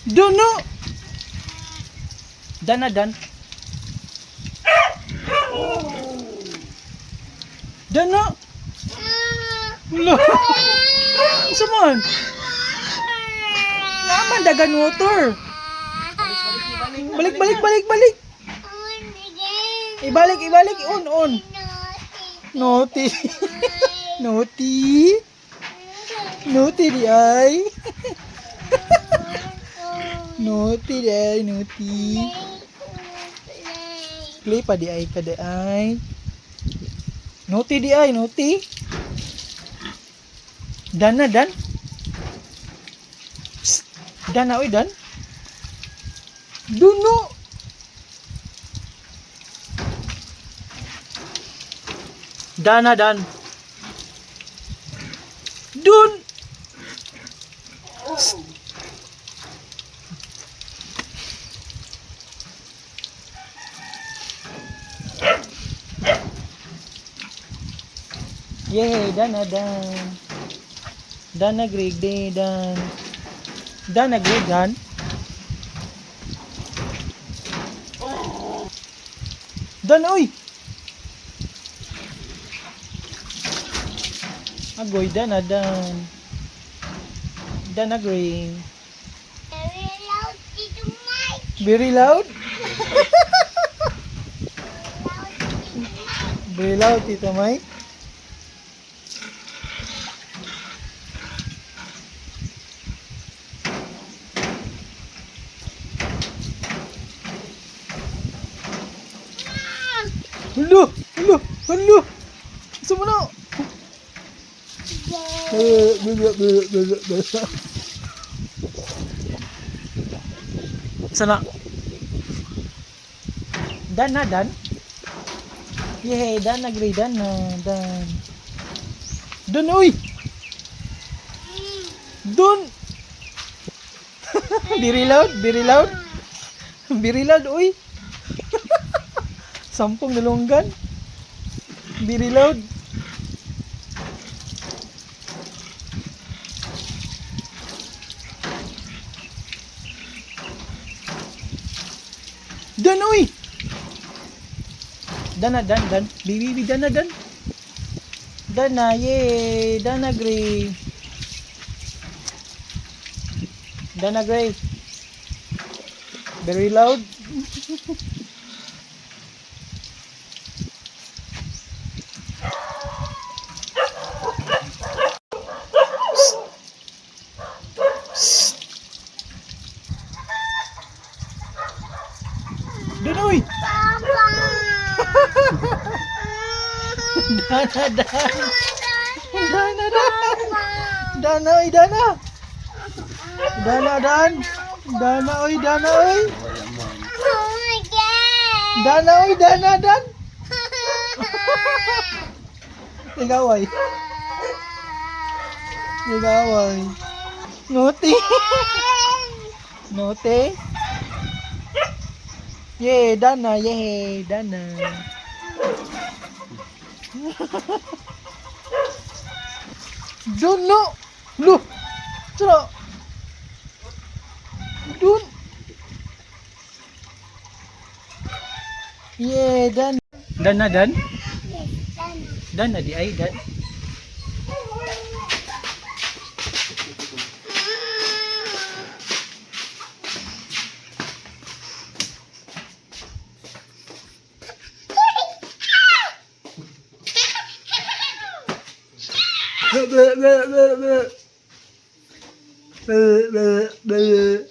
Duno. Dan na dan. Dan na. Lo. Saman. Naman dagan motor. Balik. Ibalik. On. Naughty. Naughty di ay. Naughty di ay. Play pa di ay kada ay. Naughty di ay. Dan na dan. Psst. Dan na oy dan. Duno. Dan na dan. Dun. Psst. Yay, dan na dan. Dan na Greg day dan. Dan na Greg dan. Dan oy. Agoy dan na dan. Dan na Greg. Very loud. Very loud Tito Mike. Hello. Semua. Sana. Dan na dan. Yehey, dan na gray dan na dan. Dun uy. Dun. Very loud uy. Sampung nalunggan. Very loud. Dan uy. Dan. Bibi dan. Dan na ye, dan na gray. Dan na gray. Very loud. Dunoy. Dana oy. Dana. Igaway. Nuti. Yay, Dana. Duno. Lu. Cero. Dun. Yay, Dan. Dan. Dan na di ay dan. Blah, blah, blah, blah, blah.